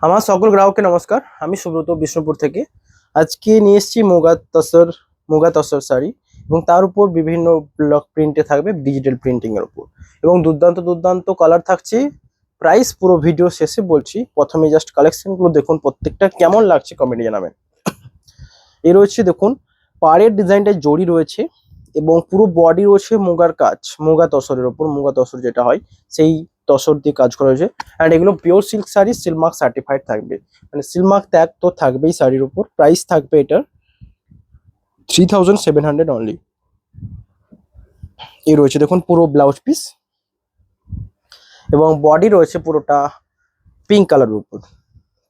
আমার সকল গ্রাহককে নমস্কার। আমি সুব্রত বিষ্ণুপুর থেকে। আজকে নিয়ে এসেছি মুগা তসর শাড়ি এবং তার উপর বিভিন্ন ব্লক প্রিন্টে থাকবে ডিজিটাল প্রিন্টিং এর উপর এবং দুর্দান্ত দুর্দান্ত কালার থাকছে। প্রাইস পুরো ভিডিও শেষে বলছি। প্রথমে জাস্ট কালেকশন গুলো দেখুন, প্রত্যেকটা কেমন লাগছে কমেন্টে জানাবেন। এই রয়েছে দেখুন, পাড়ের ডিজাইনটা জড়ি রয়েছে এবং পুরো বডি রয়েছে মুগার কাজ, মুগা তসরের উপর। মুগা তসর যেটা হয় সেই তসর দিয়ে কাজ করা হয়েছে। অ্যান্ড এগুলো pure silk sari, Silk Mark certified থাকবে, মানে সিলমার্ক ট্যাগ তো থাকবেই শাড়ির উপর। প্রাইস থাকবে এটার 3700 অনলি। এই রয়েছে দেখুন পুরো ব্লাউজ পিস এবং বডি রয়েছে পুরোটা পিঙ্ক কালারের উপর,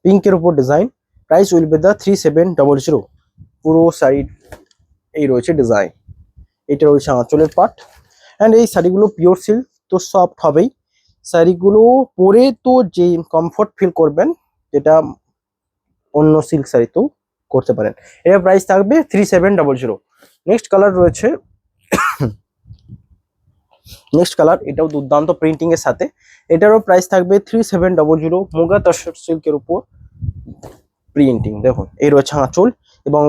পিঙ্কের উপর design. Price will B the 3700। পুরো শাড়ি এই রয়েছে ডিজাইন। এটা রয়েছে আঁচলের পার্ট। অ্যান্ড এই শাড়িগুলো পিওর সিল্ক, তো সফট হবেই। শাড়িগুলো পরে তো যে কমফোর্ট ফিল করবেন, যেটা অন্য সিল্ক শাড়িতেও করতে পারেন। এর প্রাইস থাকবে 3700। নেক্সট কালার রয়েছে, নেক্সট কালার, এটাও দুর্দান্ত প্রিন্টিং এর সাথে। এটারও প্রাইস থাকবে 3700। মুগা তসর সিল্কের উপর প্রিন্টিং দেখুন। এই রয়েছে আঁচল এবং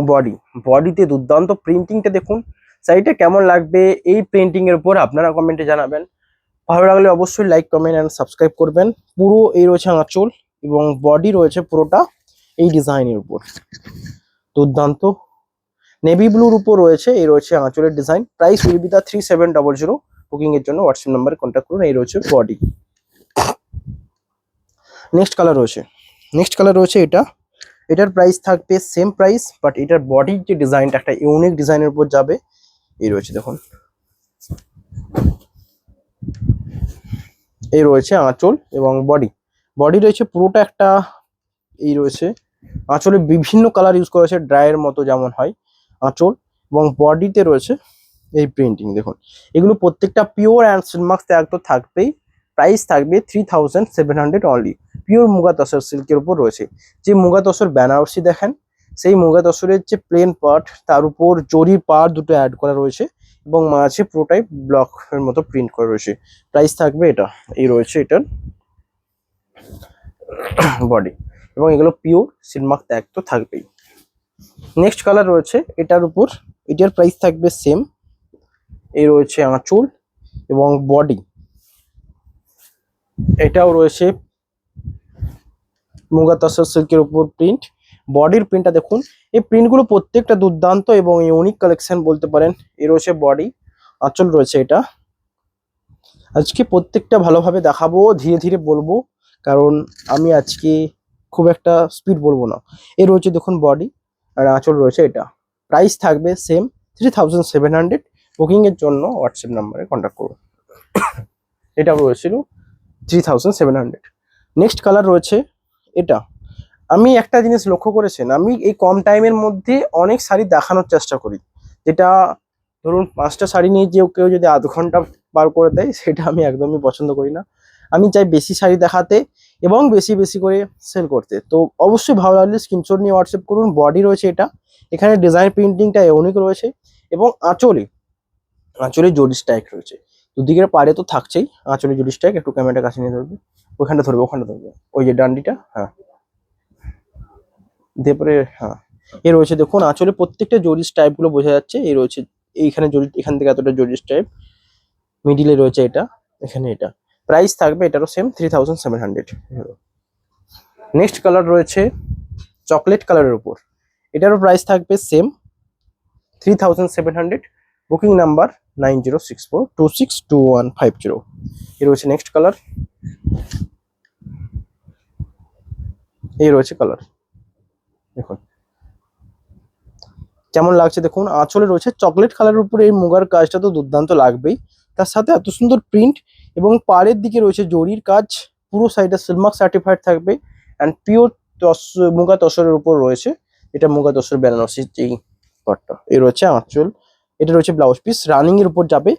বডিতে দুর্দান্ত প্রিন্টিংটা দেখুন। শাড়িটা কেমন লাগবে এই প্রিন্টিং এর উপর আপনারা কমেন্টে জানাবেন। ভালো লাগলে অবশ্যই লাইক, কমেন্ট এন্ড সাবস্ক্রাইব করবেন। পুরো এই রয়েছে আঁচল এবং বডি রয়েছে পুরোটা এই ডিজাইনের উপর। দুর্দান্ত নেভি ব্লুর উপর রয়েছে। এই রয়েছে আঁচলের design. Price will be the 3700। Booking এর জন্য হোয়াটসঅ্যাপ নাম্বারে কন্ট্যাক্ট করুন। এই রয়েছে বডি। নেক্সট কালার রয়েছে এটা। এটার প্রাইস থাকবে সেম প্রাইস, বাট এটার বডির যে ডিজাইনটা একটা ইউনিক ডিজাইনের উপর যাবে। এই রয়েছে দেখুন, এই রয়েছে আঁচল এবং বডি রয়েছে পুরোটা একটা। এই রয়েছে আঁচলে বিভিন্ন কালার ইউজ করেছে, ড্রাইয়ের মতো যেমন হয় আঁচল, এবং বডিতে রয়েছে এই প্রিন্টিং দেখুন। এগুলো প্রত্যেকটা পিওর অ্যান্ড সিলমার্ক ট্যাগ তো থাকবেই। প্রাইস থাকবে 3700 অনলি। পিওর মুগা তসর সিল্কের উপর রয়েছে। যে মুগা তসর বেনারসি দেখেন, সেই মুগা তসরের যে প্লেন পার্ট, তার উপর জরির পার্ট দুটো অ্যাড করা রয়েছে এবং মাঝে পুরোটাই ব্লকের মতো প্রিন্ট করা রয়েছে। প্রাইস থাকবে এটা, এই রয়েছে এটার বডি, এবং এগুলো পিওর সিলমার্ক ট্যাগ তো থাকবেই। নেক্সট কালার রয়েছে এটার উপর। এটার প্রাইস থাকবে সেম। এই রয়েছে আঁচল এবং বডি। এটাও রয়েছে মুগা তসর সিল্কের উপর প্রিন্ট। বডির প্রিন্টটা দেখুন। এই প্রিন্টগুলো প্রত্যেকটা দুর্দান্ত এবং ইউনিক কালেকশন বলতে পারেন। এ রয়েছে বডি, আঁচল রয়েছে এটা। আজকে প্রত্যেকটা ভালোভাবে দেখাবো, ধীরে ধীরে বলবো, কারণ আমি আজকে খুব একটা স্পিড বলবো না। এ রয়েছে দেখুন বডি আর আঁচল রয়েছে এটা। প্রাইস থাকবে সেম 3700। বুকিং এর জন্য হোয়াটসঅ্যাপ নাম্বারে কন্ট্যাক্ট করুন। এটা রয়েছিল 3700। নেক্সট কালার রয়েছে এটা। আমি একটা জিনিস লক্ষ্য করেছেন, আমি এই কম টাইমের মধ্যে অনেক শাড়ি দেখানোর চেষ্টা করি, যেটা ধরুন 5টা শাড়ি নিয়ে যে কেউ যদি আধ ঘন্টা পার করে দেয়, সেটা আমি একদমই পছন্দ করি না। আমি চাই বেশি শাড়ি দেখাতে এবং বেশি বেশি করে সেল করতে। তো অবশ্যই ভালো লাগলে স্ক্রিনশট নিয়ে হোয়াটসঅ্যাপ করুন। বডি রয়েছে এটা, এখানে ডিজাইন প্রিন্টিংটা ইউনিক রয়েছে এবং আঁচলে জরি স্ট্রাইক রয়েছে। দুদিকের পাড়ে তো থাকছেই আঁচলে জরি স্ট্রাইক। একটু ক্যামেরাটা কাছে নিয়ে ধরবে, ওখানটা ধরবে ওই যে ডান্ডিটা, হ্যাঁ দিয়ে পরে, হ্যাঁ। এ রয়েছে দেখুন আঁচলে প্রত্যেকটা জরি স্ট্রাইপ গুলো বোঝা যাচ্ছে। এই রয়েছে এইখানে জরি, এখান থেকে এতটা জরি স্ট্রাইপ, মিডিলে রয়েছে এটা, এখানে এটা। প্রাইস থাকবে এটারও সেম 3700। নেক্সট কালার রয়েছে চকলেট কালারের উপর। এটারও প্রাইস থাকবে সেম 3700। Booking number 9064262150। এই রয়েছে নেক্সট কালার। এই রয়েছে কালার দেখুন কেমন লাগছে দেখুন। আঁচলে রয়েছে চকলেট কালারের উপরে এই মুগার কাজটা তো দুর্দান্ত লাগবেই, তার সাথে এত সুন্দর প্রিন্ট এবং পাড়ের দিকে রয়েছে জরির কাজ। পুরো সাইডে সিলমার্ক সার্টিফাইড থাকবে অ্যান্ড পিওর মুগা তসরের উপর রয়েছে। এটা মুগা তসর বেনারসি যেই পার্টটা। এই রয়েছে আঁচল, এটা রয়েছে ব্লাউজ পিস, রানিং এর উপর যাবে।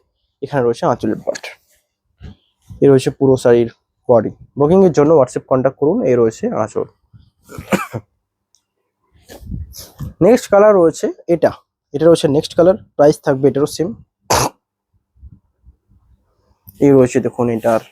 এখানে রয়েছে আঁচলের পার্ট। এই রয়েছে পুরো শাড়ির বডি। বুকিং এর জন্য হোয়াটসঅ্যাপ কন্ট্যাক্ট করুন। এই রয়েছে আঁচল। নেক্সট কালার রয়েছে এটা রয়েছে নেক্সট কালার। প্রাইস থাকবে এটারও সেম। এই রয়েছে দেখুন এটার,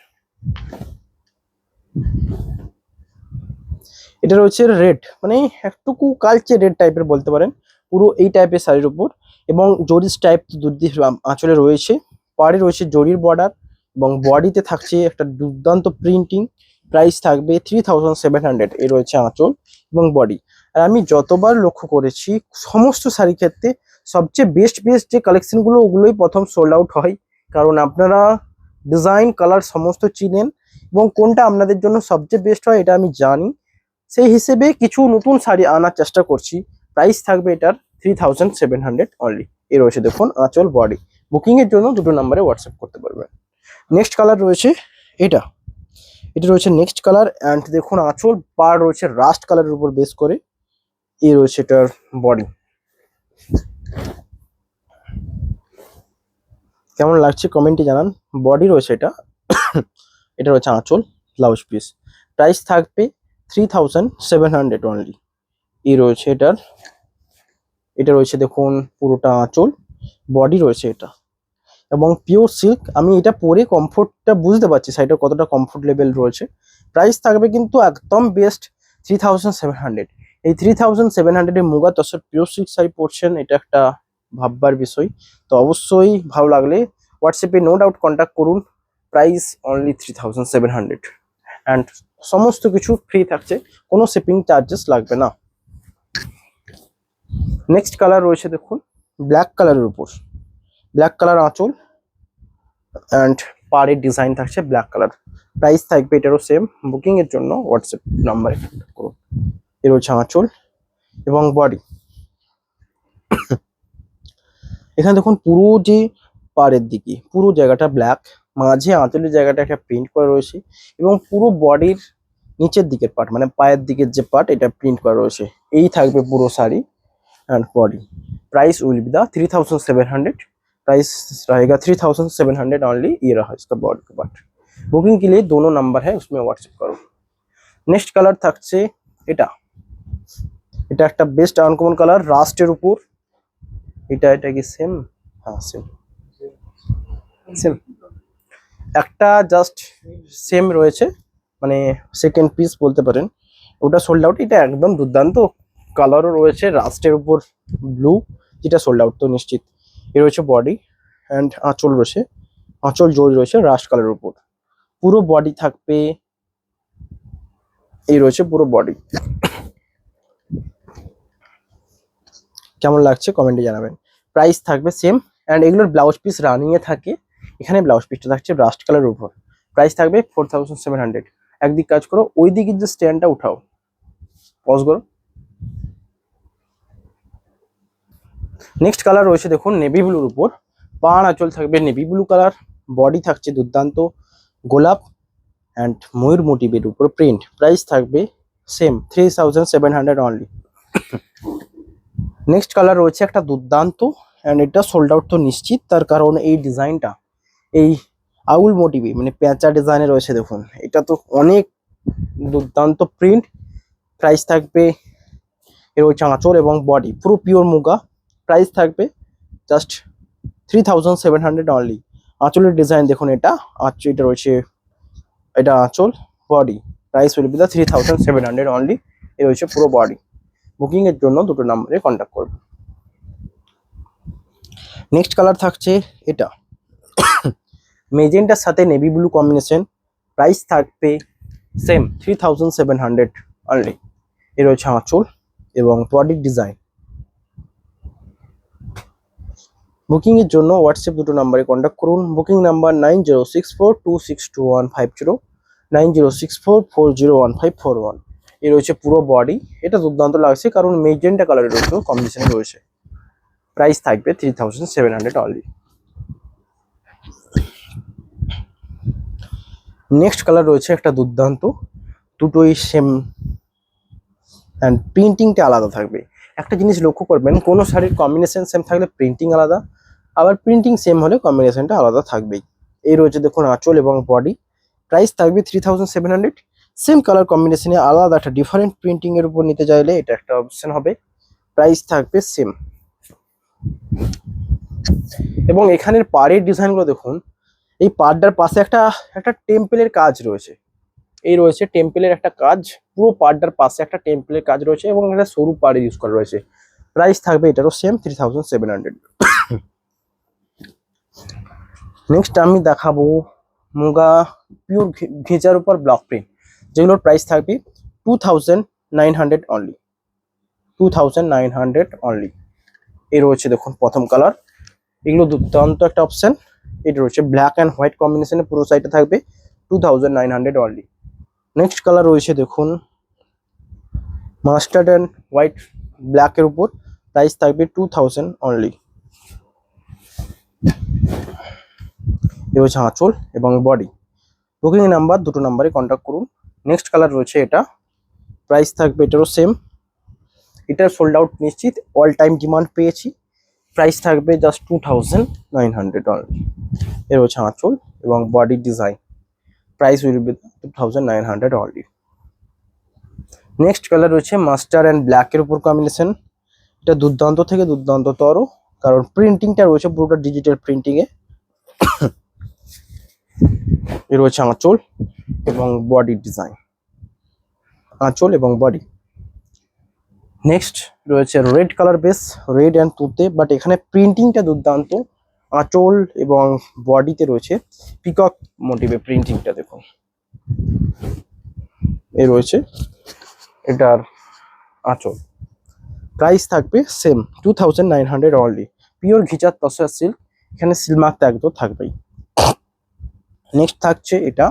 এটা রয়েছে রেড, মানে একটুকু কালচে রেড টাইপের বলতে পারেন, পুরো এই টাইপের শাড়ির উপর। এবং জরিস টাইপ দুর্দি আঁচলে রয়েছে, পাড়ে রয়েছে জরির বর্ডার, এবং বডিতে থাকছে একটা দুর্দান্ত প্রিন্টিং। প্রাইস থাকবে 3700। এই রয়েছে আঁচল এবং বডি। আর আমি যতবার লক্ষ্য করেছি সমস্ত শাড়ির ক্ষেত্রে সবচেয়ে বেস্ট বেস্ট যে কালেকশনগুলো ওগুলোই প্রথম সোল্ড আউট হয়, কারণ আপনারা ডিজাইন কালার সমস্ত চিনেন এবং কোনটা আপনাদের জন্য সবচেয়ে বেস্ট হয় এটা আমি জানি। সেই হিসেবে কিছু নতুন শাড়ি আনার চেষ্টা করছি। প্রাইস থাকবে এটার 3700 অনলি। এ রয়েছে দেখুন আঁচল বডি। বুকিং এর জন্য দুটো নাম্বারে হোয়াটসঅ্যাপ করতে পারবেন। নেক্সট কালার রয়েছে এটা, এটা রয়েছে নেক্সট কালার। অ্যান্ড দেখুন আঁচল পাড় রয়েছে রাস্ট কালারের উপর বেস করে। এই রয়েছে এটার বডি। কেমন লাগছে কমেন্টে জানান। বডি রয়েছে এটা এটা রয়েছে আঁচল, ব্লাউজ পিস। প্রাইস থাকবে 3700 অনলি। এই রয়েছে এটার, এটা রয়েছে দেখুন পুরোটা আঁচল, বডি রয়েছে এটা এবং পিওর সিল্ক। আমি এটা পরে কমফোর্টটা বুঝতে পারছি শাড়িটা কতটা কমফোর্ট লেভেল রয়েছে। প্রাইস থাকবে কিন্তু একদম বেস্ট 3700। এই 3700 মুগা তসর পিওর সিল্ক শাড়ি পরছেন, এটা একটা ভাববার বিষয়। তো অবশ্যই ভালো লাগলে হোয়াটসঅ্যাপে নো ডাউট কন্ট্যাক্ট করুন। প্রাইস অনলি 3700 অ্যান্ড সমস্ত কিছু ফ্রি থাকছে, কোনো শিপিং চার্জেস লাগবে না। নেক্সট কালার রয়েছে দেখুন ব্ল্যাক কালারের উপর, ব্ল্যাক কালার আঁচল অ্যান্ড পাড়ের ডিজাইন থাকছে ব্ল্যাক কালার। প্রাইস থাকবে এটারও সেম। বুকিং এর জন্য হোয়াটসঅ্যাপ নাম্বারে কন্ট্যাক্ট করুন। এর হচ্ছে আঁচল এবং বডি। এখানে দেখুন পুরো যে পাড়ের দিকে পুরো জায়গাটা ব্ল্যাক, মাঝে আঁচলের জায়গাটা একটা প্রিন্ট করা রয়েছে এবং পুরো বডির নিচের দিকের পার্ট মানে পায়ের দিকের যে পার্ট এটা প্রিন্ট করা রয়েছে। এই থাকবে পুরো sari and body. Price will be the 3700। Price रहेगा 3700 ऑनली। ये रहा इसका बॉडी का पार्ट। बुकिंग के लिए दोनों नंबर है उसमें व्हाट्सएप करो। नेक्स्ट कलर থাকছে এটা, এটা একটা বেস্ট আনকমন কালার রাস্টের উপর। এটা কি সেম? হ্যাঁ সেম সেম, একটা জাস্ট সেম রয়েছে, মানে সেকেন্ড পিস বলতে পারেন। ওটা সোল্ড আউট, এটা একদম দুর্দান্ত কালারও রয়েছে রাস্টের উপর ব্লু, যেটা সোল্ড আউট তো নিশ্চিত। এর রয়েছে বডি অ্যান্ড আঁচল রয়েছে, আঁচল জড়ি রয়েছে রাস্ট কালারের উপর। পুরো বডি থাকবে, এই রয়েছে পুরো বডি। কেমন লাগছে কমেন্টে জানাবেন। প্রাইস থাকবে সেম অ্যান্ড এগুলোর ব্লাউজ পিস রানিং এ থাকে। এখানে ব্লাউজ পিসটা থাকছে রাস্ট কালারের উপর। প্রাইস থাকবে 4700। একদিক কাজ করো, ওই দিকের যে স্ট্যান্ডটা উঠাও, পজ করো। নেক্সট কালার রয়েছে দেখুন নেভি ব্লুর উপর, পাড় আঁচল থাকবে নেভি ব্লু কালার, বডি থাকছে দুর্দান্ত গোলাপ অ্যান্ড ময়ূর মোটিভের উপর প্রিন্ট। প্রাইস থাকবে সেম 3700 অনলি। নেক্সট কালার রয়েছে একটা দুর্দান্ত অ্যান্ড এটা সোল্ড আউট তো নিশ্চিত, তার কারণ এই ডিজাইনটা এই আউল মোটিভে মানে পেঁচা ডিজাইনে রয়েছে দেখুন, এটা তো অনেক দুর্দান্ত প্রিন্ট। প্রাইস থাকবে, এর রয়েছে আঁচল এবং বডি পুরো পিওর মুগা। প্রাইস থাকবে জাস্ট 3700 অনলি। আঁচলের ডিজাইন দেখুন, এটা আঁচল, এটা রয়েছে এটা আঁচল body. Price will be the 3700 only. এ রয়েছে পুরো বডি। বুকিং এর জন্য দুটো নাম্বারে কন্ট্যাক্ট করবেন। নেক্সট কালার থাকছে এটা মেজেন্টার সাথে নেভি ব্লু কম্বিনেশন। প্রাইস থাকবে সেম 3700 অনলি। এ রয়েছে আঁচল এবং বডির ডিজাইন। বুকিং এর জন্য হোয়াটসঅ্যাপ দুটো নাম্বারে কন্ট্যাক্ট করুন। Booking number 9064262150, 9064401541। এ রয়েছে পুরো বডি। এটা দুর্দান্ত লাগছে কারণ মেজেন্টা কালারের রয়েছে কম্বিনেশনে রয়েছে। প্রাইস থাকবে 3700 অনলি। নেক্সট কালার রয়েছে একটা দুর্দান্ত, দুটোই সেম অ্যান্ড প্রিন্টিংটা আলাদা থাকবে। একটা জিনিস লক্ষ্য করবেন, কোনো শাড়ির কম্বিনেশন সেম থাকলে প্রিন্টিং আলাদা, আবার প্রিন্টিং সেম হলে কম্বিনেশনটা আলাদা থাকবেই। এই রয়েছে দেখুন আঁচল এবং বডি। প্রাইস থাকবে 3700। সেম কালার কম্বিনেশনে আলাদা একটা ডিফারেন্ট প্রিন্টিং এর উপর নিতে চাইলে এটা একটা অপশন হবে। প্রাইস থাকবে সেম। এবং এখানের পাড়ের ডিজাইনগুলো দেখুন, এই পাড়টার পাশে একটা একটা টেম্পলের কাজ রয়েছে। এই রয়েছে টেম্পলের একটা কাজ, পুরো পাড়টার পাশে একটা টেম্পলের কাজ রয়েছে এবং একটা সরু পাড় ইউজ করা রয়েছে। প্রাইস থাকবে এটারও সেম 3700। নেক্সট আমি দেখাবো মুগা পিওর ঘেঁচার উপর ব্লক প্রিন্ট, যেগুলোর প্রাইস থাকবে 2900 অনলি, 2900 অনলি। এই রয়েছে দেখুন প্রথম কালার, এগুলো দুর্দান্ত একটা অপশন। এটা রয়েছে ব্ল্যাক অ্যান্ড হোয়াইট কম্বিনেশনে, পুরো সাইডে থাকবে 2900 অনলি। নেক্সট কালার রয়েছে দেখুন মাস্টার্ড অ্যান্ড হোয়াইট ব্ল্যাকের উপর, প্রাইস থাকবে 2000 অনলি। এ হচ্ছে আঁচল এবং বডি। বুকিং নাম্বার দুটো নাম্বারে কন্ট্যাক্ট করুন। নেক্সট কালার রয়েছে এটা, প্রাইস থাকবে এটারও সেম। এটা সোল্ড আউট নিশ্চিত, অল টাইম ডিমান্ড পেয়েছি। প্রাইস থাকবে জাস্ট 2900 অনলি। এর হচ্ছে আঁচল এবং body design, price will B 2900 only. Next colour রয়েছে মাস্টার অ্যান্ড ব্ল্যাকের উপর কম্বিনেশন। এটা দুর্দান্ত থেকে দুর্দান্ততর, কারণ প্রিন্টিংটা রয়েছে পুরোটা ডিজিটাল প্রিন্টিং এ। এর রয়েছে আঁচল এবং বডি ডিজাইন, আঁচল এবং বডি। নেক্সট রয়েছে red colour base, red and তুতে, বাট এখানে প্রিন্টিংটা দুর্দান্ত। আঁচল এবং বডিতে রয়েছে পিকক মোটিভে প্রিন্টিংটা দেখুন। এই রয়েছে এটার আঁচল, প্রাইস থাকবে সেম 2900 অনলি। পিওর ঘিচার তসর সিল্ক, এখানে সিল মার্ক একদম থাকবেই। নেক্সট থাকছে এটা,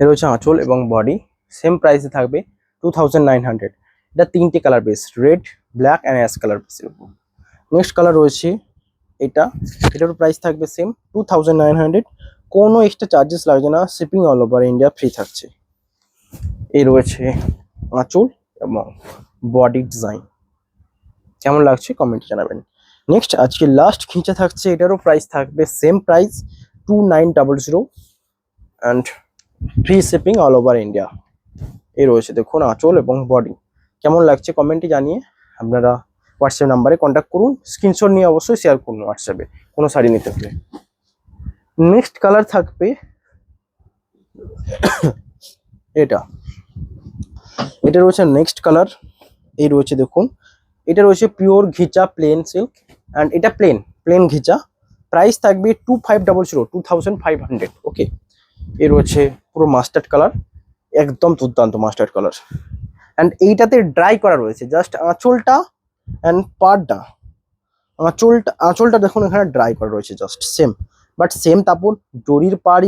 এর হচ্ছে আঁচল এবং বডি, সেম প্রাইসে থাকবে 2900। এটা তিনটে colour base, red, black and ash colour বেসের উপর। নেক্সট কালার রয়েছে এটা, এটার প্রাইস থাকবে সেম 2900, কোনো এক্সট্রা চার্জেস লাগবে না, shipping all over India free থাকছে। এই রয়েছে আঁচল এবং বডি ডিজাইন, কেমন লাগছে কমেন্টে জানাবেন। নেক্সট আজকে লাস্ট খিঁচা থাকছে, এটারও প্রাইস থাকবে same price 2900 and free shipping all over India. এই রয়েছে দেখুন আঁচল এবং বডি, কেমন লাগছে কমেন্টে জানিয়ে আপনারা হোয়াটসঅ্যাপ নাম্বারে কন্ট্যাক্ট করুন, স্ক্রিনশট নিয়ে অবশ্যই শেয়ার করুন হোয়াটসঅ্যাপে কোনো শাড়ি নিতে হলে। নেক্সট কালার থাকবে এটা, এটা রয়েছে নেক্সট কালার। এই রয়েছে দেখুন, এটা রয়েছে pure ghicha plane silk and এটা প্লেন ঘিচা। প্রাইস থাকবে 2500, ওকে। এর রয়েছে পুরো মাস্টার্ড কালার, একদম দুর্দান্ত মাস্টার্ড কালার। অ্যান্ড এইটাতে ড্রাই করা রয়েছে জাস্ট আঁচলটা অ্যান্ড পাড়টা। আঁচলটা দেখুন এখানে ড্রাই করা রয়েছে জাস্ট সেম, বাট সেম তারপর জরি পাড়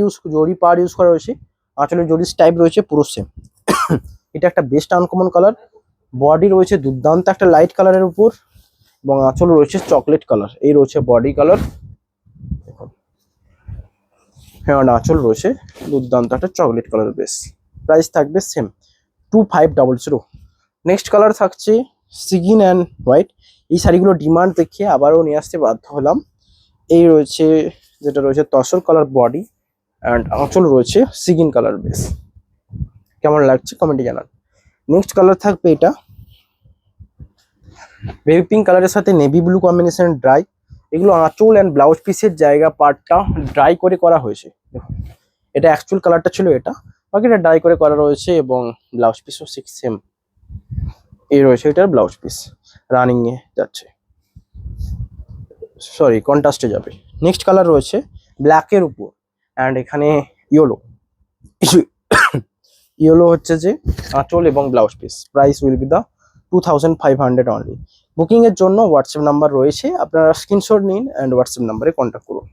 ইউজ করা রয়েছে, আঁচলের জরি টাইপ রয়েছে পুরো সেম। এটা একটা বেস্ট আনকমন কালার। বডি রয়েছে দুর্দান্ত একটা লাইট কালারের উপর এবং আঁচল রয়েছে চকলেট কালার। এই রয়েছে বডি কালার, হ্যাঁ আঁচল রয়েছে দুর্দান্ত একটা চকলেট কালার বেস। প্রাইস থাকবে সেম 2500। নেক্সট কালার থাকছে সিগিন অ্যান্ড হোয়াইট। এই শাড়িগুলো ডিমান্ড দেখে আবারও নিয়ে আসতে বাধ্য হলাম। এই রয়েছে যেটা রয়েছে তসর কালার বডি অ্যান্ড আঁচল রয়েছে সিগিন কালার বেস, কেমন লাগছে কমেন্টে জানান। নেক্সট কালার থাকবে এটা বেবি পিঙ্ক কালারের সাথে নেভি ব্লু কম্বিনেশন ড্রাই। এগুলো আঁচল অ্যান্ড ব্লাউজ পিসের জায়গা পার্টটা ড্রাই করে করা হয়েছে। দেখুন এটা অ্যাকচুয়াল কালারটা ছিল এটা, বাকিটা ড্রাই করে করা রয়েছে এবং ব্লাউজ পিসও সেম। এই রয়েছে এটার ব্লাউজ পিস, রানিং এ যাচ্ছে, সরি কন্ট্রাস্টে যাবে। নেক্সট কালার রয়েছে ব্ল্যাকের উপর অ্যান্ড এখানে ইয়েলো ইয়েলো হচ্ছে যে আঁচল এবং blouse piece. Price will be the 2500 only. Booking এর জন্য হোয়াটসঅ্যাপ নাম্বার রয়েছে, আপনারা স্ক্রিনশট নিন অ্যান্ড হোয়াটসঅ্যাপ নাম্বারে কন্ট্যাক্ট করুন।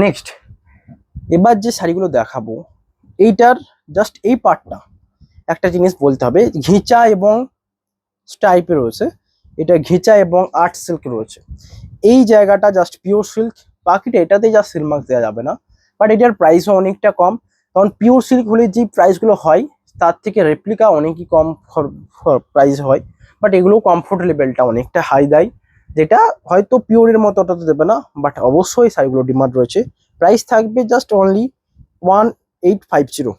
নেক্সট এবার যে শাড়িগুলো দেখাবো এইটার জাস্ট এই পার্টটা একটা জিনিস বলতে হবে, ঘিচা এবং স্টাইপে রয়েছে, এটা ঘিচা এবং আর্ট সিল্ক রয়েছে। এই জায়গাটা জাস্ট পিওর সিল্ক, বাকিটা এটাতে জাস্ট সিল মার্ক দেওয়া যাবে না, বাট এটার প্রাইসও অনেকটা কম, কারণ পিওর সিল্ক হলে যে প্রাইসগুলো হয় তার থেকে রেপ্লিকা অনেকই কম প্রাইস হয়, বাট এগুলো কমফোর্ট লেভেলটা অনেকটা হাই দেয়, যেটা হয়তো পিওরের মতো অতটা দেবে না, বাট অবশ্যই শাড়িগুলো ডিমান্ড রয়েছে। প্রাইস থাকবে জাস্ট অনলি 1850,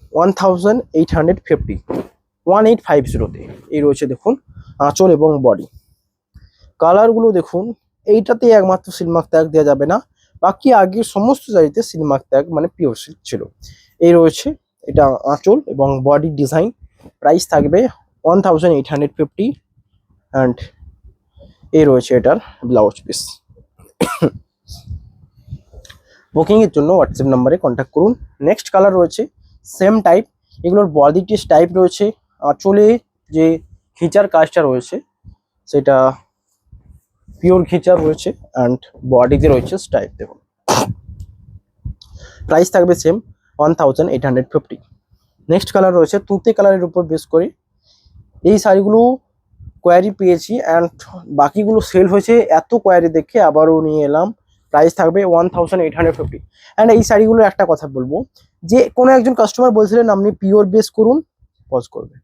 1850তে। এই রয়েছে দেখুন আঁচল এবং বডি। কালারগুলো দেখুন এইটাতে একমাত্র সিল মার্ক ট্যাগ দেওয়া যাবে না, বাকি আগের সমস্ত শাড়িতে সিল মার্ক ট্যাগ মানে পিওর সিল্ক ছিল। এই রয়েছে এটা আঁচল এবং বডি ডিজাইন, প্রাইস থাকবে 1850 অ্যান্ড এই রয়েছে এটার ব্লাউজ পিস। বুকিং এর জন্য হোয়াটসঅ্যাপ নাম্বারে কন্ট্যাক্ট করুন। নেক্সট কালার রয়েছে সেম টাইপ, এগুলোর বডি টিস টাইপ রয়েছে, আঁচলে যে খিচার কাজটা রয়েছে সেটা পিওর খিচার রয়েছে অ্যান্ড বডিতে রয়েছে স্টাইপ। দেখুন প্রাইস থাকবে সেম 1850। নেক্সট কালার রয়েছে তুঁতে কালারের উপর বেস করে, এই শাড়িগুলো কোয়ারি পেয়েছি অ্যান্ড বাকিগুলো সেল হয়েছে, এত কোয়ারি দেখে আবারও নিয়ে এলাম। প্রাইস থাকবে 1850 অ্যান্ড এই শাড়িগুলোর একটা কথা বলবো, যে কোনো একজন কাস্টমার বলছিলেন আপনি পিওর বেস করুন, পজ করবে।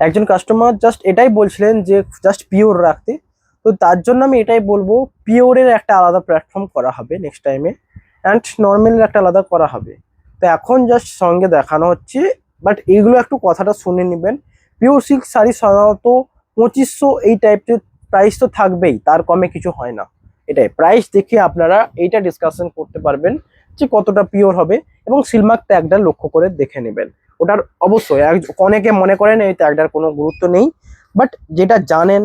একজন কাস্টমার জাস্ট এটাই বলছিলেন যে জাস্ট পিওর রাখতে, তো তার জন্য আমি এটাই বলবো পিওরের একটা আলাদা প্ল্যাটফর্ম করা হবে নেক্সট টাইমে অ্যান্ড নর্মালের একটা আলাদা করা হবে। তো এখন জাস্ট সঙ্গে দেখানো হচ্ছে, বাট এইগুলো একটু কথাটা শুনে নেবেন। পিওর সিল্ক শাড়ি সাধারণত 2500 এই টাইপের প্রাইস তো থাকবেই, তার কমে কিছু হয় না। এটাই প্রাইস দেখে আপনারা এইটা ডিসকাশন করতে পারবেন যে কতটা পিওর হবে, এবং সিলমার্ক ট্যাগটা লক্ষ্য করে দেখে নেবেন। ওটার অবশ্যই অনেকে মনে করেন এই ট্যাগটার কোনো গুরুত্ব নেই, বাট যেটা জানেন,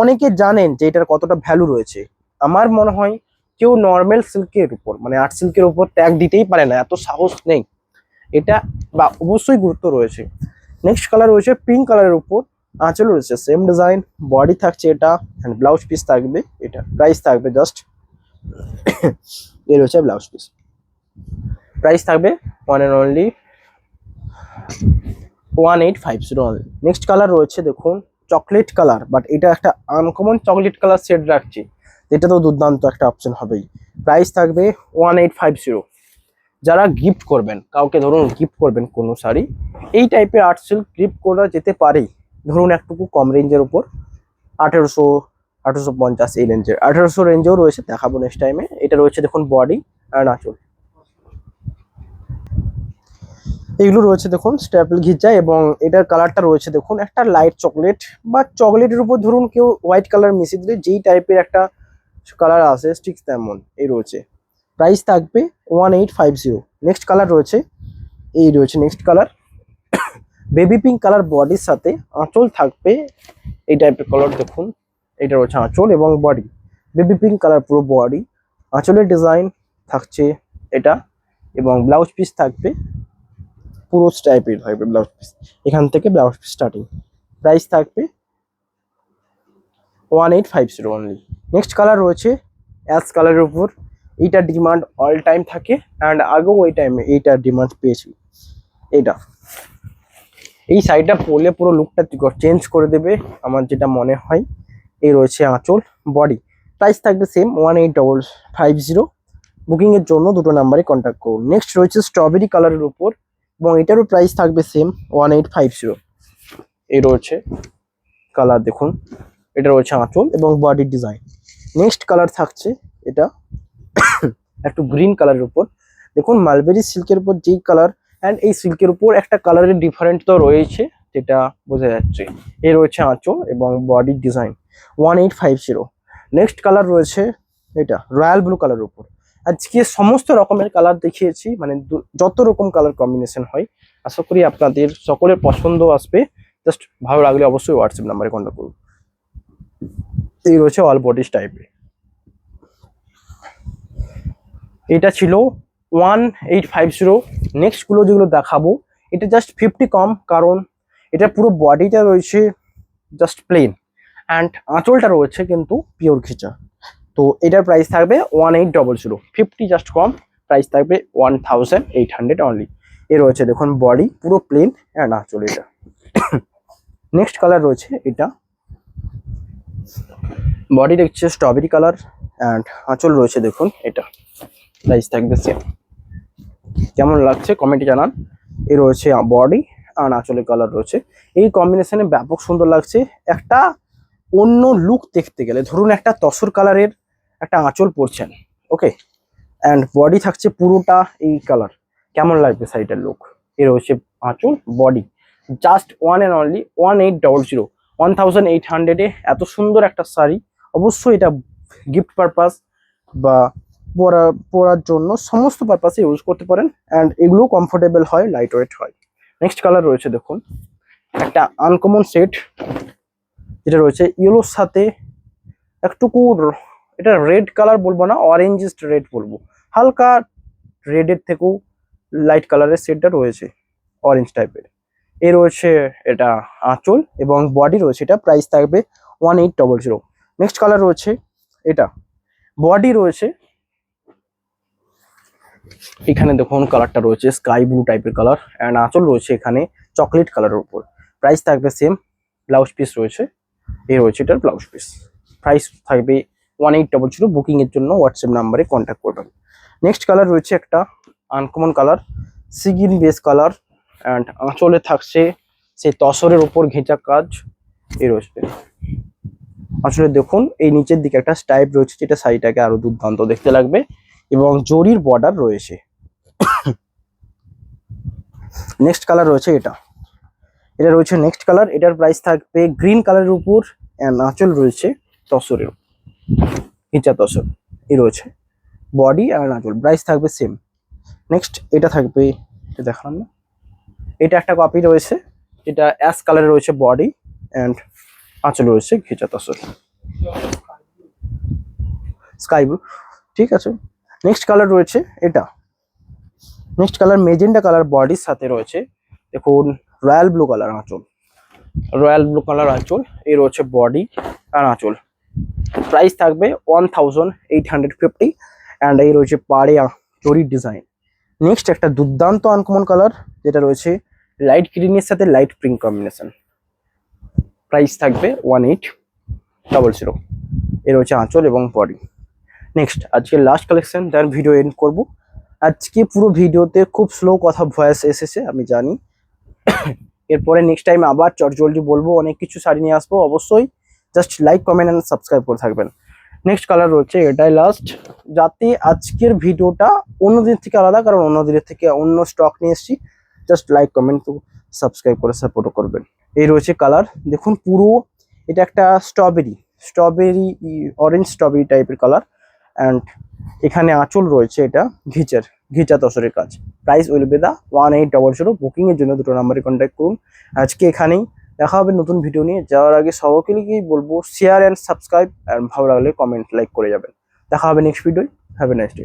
অনেকে জানেন যে এটার কতটা ভ্যালু রয়েছে। আমার মনে হয় কেউ নর্মাল সিল্কের উপর মানে আর্ট সিল্কের উপর ট্যাগ দিতেই পারে না, এত সাহস নেই। এটা বা অবশ্যই গুরুত্ব রয়েছে। নেক্সট কালার রয়েছে পিঙ্ক কালারের উপর, আঁচল রয়েছে সেম ডিজাইন, বডি থাকছে এটা অ্যান্ড ব্লাউজ পিস থাকবে এটা। প্রাইস থাকবে জাস্ট এই রয়েছে ব্লাউজ পিস, প্রাইস থাকবে one and only 1850 only. Next colour রয়েছে দেখুন চকলেট কালার, বাট এটা একটা আনকমন চকলেট কালার সেট রাখছি, এটা তো দুর্দান্ত একটা অপশন হবেই। প্রাইস থাকবে 1850। যারা গিফট করবেন কাউকে, ধরুন গিফট করবেন কোনো শাড়ি, এই টাইপের আর্ট সিল্ক গিফট করা যেতে পারে। ধরুন একটুকু কম রেঞ্জের উপর 1800 1850 এই রেঞ্জের, 1800 রেঞ্জেও রয়েছে, দেখাবো নেক্সট টাইমে। এটা রয়েছে দেখুন বডি আর আঁচল, এগুলো রয়েছে দেখুন স্ট্যাপল ঘিচা, এবং এটার কালারটা রয়েছে দেখুন একটা লাইট চকলেট বা চকলেটের উপর ধরুন কেউ হোয়াইট কালার মিশিয়ে দিলে যেই টাইপের একটা কালার আসে ঠিক তেমন এই রয়েছে। প্রাইস থাকবে 1850। নেক্সট কালার রয়েছে এই রয়েছে next colour baby pink colour, বডির সাথে আঁচল থাকবে এই টাইপের কালার। দেখুন এটা রয়েছে আঁচল এবং বডি, বেবি পিঙ্ক কালার পুরো বডি, আঁচলের ডিজাইন থাকছে এটা, এবং ব্লাউজ পিস থাকবে পুরো টাইপের থাকবে ব্লাউজ পিস, এখান থেকে ব্লাউজ পিস স্টার্টিং। প্রাইস থাকবে 1850 অনলি। নেক্সট কালার রয়েছে অ্যাশ কালারের উপর, এইটার ডিমান্ড অল টাইম থাকে অ্যান্ড আগেও ওই টাইমে এইটার ডিমান্ড পেয়েছি। এটা এই শাড়িটা পরলে পুরো লুকটা চেঞ্জ করে দেবে আমার যেটা মনে হয়। এই রয়েছে আঁচল, বডি, প্রাইস থাকবে সেম 1850। বুকিং এর জন্য দুটো নাম্বারে কন্ট্যাক্ট করুন। নেক্সট রয়েছে স্ট্রবেরি কালারের উপর, এবং এটারও প্রাইস থাকবে সেম 1850। এই রয়েছে কালার দেখুন, এটা রয়েছে আঁচল এবং বডির ডিজাইন। নেক্সট কালার থাকছে এটা একটু গ্রিন কালারের উপর, দেখুন মালবেরি সিল্কের উপর যেই কালার, অ্যান্ড এই সিল্কের উপর একটা কালারের ডিফারেন্ট তো রয়েছে যেটা বোঝা যাচ্ছে। এই রয়েছে আঁচল এবং বডির ডিজাইন 1850। নেক্সট কালার রয়েছে এটা রয়্যাল ব্লু কালারের উপর। আজকে সমস্ত রকমের কালার দেখিয়েছি, মানে যত রকম কালার কম্বিনেশন হয়, আশা করি আপনাদের সকলের পছন্দ আসবে। জাস্ট ভালো লাগলে অবশ্যই হোয়াটসঅ্যাপ নাম্বারে কন্ট্যাক্ট করুন। এই রয়েছে অল বডিস টাইপের। এটা ছিল 1850। নেক্সটগুলো যেগুলো দেখাবো এটা জাস্ট 50 কম, কারণ এটা পুরো বডিটা রয়েছে জাস্ট প্লেন অ্যান্ড আঁচলটা রয়েছে কিন্তু পিওর খিচা। তো এটার প্রাইস থাকবে 1800, 50 জাস্ট কম, প্রাইস থাকবে 1800 অনলি। এ রয়েছে দেখুন বডি পুরো প্লেন অ্যান্ড আঁচল এটা। নেক্সট কালার রয়েছে এটা, বডি দেখছে স্ট্রবেরি কালার অ্যান্ড আঁচল রয়েছে দেখুন এটা। প্রাইস থাকবে সেম। কেমন লাগছে কমেন্টে জানান। এই রয়েছে বডি আর আঁচলের কালার রয়েছে, এই কম্বিনেশনে ব্যাপক সুন্দর লাগছে। একটা অন্য লুক দেখতে গেলে ধরুন একটা তসর কালারের একটা আঁচল পরছেন, ওকে, অ্যান্ড বডি থাকছে পুরোটা এই কালার, কেমন লাগবে শাড়িটার লুক। এ রয়েছে আঁচল, body, just one and only 1800, 1800 এ এত সুন্দর একটা শাড়ি অবশ্যই এটা গিফট পারপাস বা পরার জন্য সমস্ত পারপাসে ইউজ করতে পারেন। অ্যান্ড এগুলো কমফোর্টেবল হয়, লাইট ওয়েট হয়। নেক্সট কালার রয়েছে দেখুন একটা আনকমন সেট, যেটা রয়েছে ইয়েলোর সাথে একটুকু এটা রেড কালার বলবো না, অরেঞ্জিস্ট রেড বলবো, হালকা রেডের থেকেও লাইট কালারের সেটটা রয়েছে, অরেঞ্জ টাইপের। এ রয়েছে এটা আঁচল এবং বডি রয়েছে, এটা প্রাইস থাকবে 1800। নেক্সট কালার রয়েছে এটা, বডি রয়েছে এখানে দেখুন কালারটা রয়েছে স্কাই ব্লু টাইপের কালার, অ্যান্ড আঁচল রয়েছে এখানে চকলেট কালারের উপর। প্রাইস থাকবে সেম, ব্লাউজ পিস রয়েছে, এই রয়েছে এটার ব্লাউজ পিস। প্রাইস থাকবে 1800। বুকিং এর জন্য হোয়াটসঅ্যাপ নাম্বারে কন্ট্যাক্ট করবেন। নেক্সট কালার রয়েছে একটা আনকমন কালার, সিগিন বেস কালার, অ্যান্ড আঁচলে থাকছে সেই তসরের উপর ঘেঁচা কাজ, এই রয়েছে। আসলে দেখুন এই নিচের দিকে একটা স্টাইপ রয়েছে, যেটা শাড়িটাকে আরো দুর্দান্ত দেখতে লাগবে, এবং জরির বর্ডার রয়েছে। নেক্সট কালার রয়েছে এটা, এটা রয়েছে নেক্সট কালার, এটার প্রাইস থাকবে গ্রিন কালারের উপর, অ্যান্ড আঁচল রয়েছে তসরের ঘেঁচা তসর, এই রয়েছে বডি আর আঁচল। প্রাইস থাকবে সেম। নেক্সট এটা থাকবে, এটা দেখালাম না, এটা একটা কপি রয়েছে, এটা অ্যাশ কালারের রয়েছে বডি, অ্যান্ড আঁচল রয়েছে ঘেঁচা তসর স্কাই ব্লু, ঠিক আছে। নেক্সট কালার রয়েছে এটা, নেক্সট কালার মেজেন্ডা কালার বডির সাথে রয়েছে দেখুন রয়্যাল ব্লু কালার আঁচল, রয়্যাল ব্লু কালার আঁচল, এই রয়েছে বডি আর আঁচল। প্রাইস থাকবে 1850, অ্যান্ড এই রয়েছে পাড়ে জরির ডিজাইন। নেক্সট একটা দুর্দান্ত আনকমন কালার, যেটা রয়েছে লাইট গ্রিনের সাথে লাইট পিঙ্ক কম্বিনেশন। প্রাইস থাকবে 1800, এর রয়েছে আঁচল এবং বডি। নেক্সট আজকে লাস্ট কালেকশন, যার ভিডিও এন্ড করব। আজকে পুরো ভিডিওতে খুব স্লো কথা ভয়েস এসেছে আমি জানি, এরপরে নেক্সট টাইম আবার চটজলদি বলবো, অনেক কিছু শাড়ি নিয়ে আসবো। অবশ্যই just like comment and subscribe করে থাকবেন। নেক্সট কালার রয়েছে এটাই লাস্ট, যাতে আজকের ভিডিওটা অন্য দিন থেকে আলাদা, কারণ অন্য দিনের থেকে অন্য স্টক নিয়ে এসেছি। জাস্ট লাইক কমেন্ট তো সাবস্ক্রাইব করে সাপোর্টও করবেন। এই রয়েছে কালার দেখুন পুরো, এটা একটা স্ট্রবেরি অরেঞ্জ স্ট্রবেরি টাইপের কালার, অ্যান্ড এখানে আঁচল রয়েছে এটা ঘিচা তসরের কাজ। Price will be the 1800। Booking এর জন্য দুটো নাম্বারে কন্ট্যাক্ট করুন। আজকে এখানেই, দেখা হবে নতুন ভিডিও নিয়ে। যাওয়ার আগে সকলকেই বলবো শেয়ার অ্যান্ড সাবস্ক্রাইব, অ্যান্ড ভালো লাগলে কমেন্ট লাইক করে যাবেন। দেখা হবে next video. Have a nice day.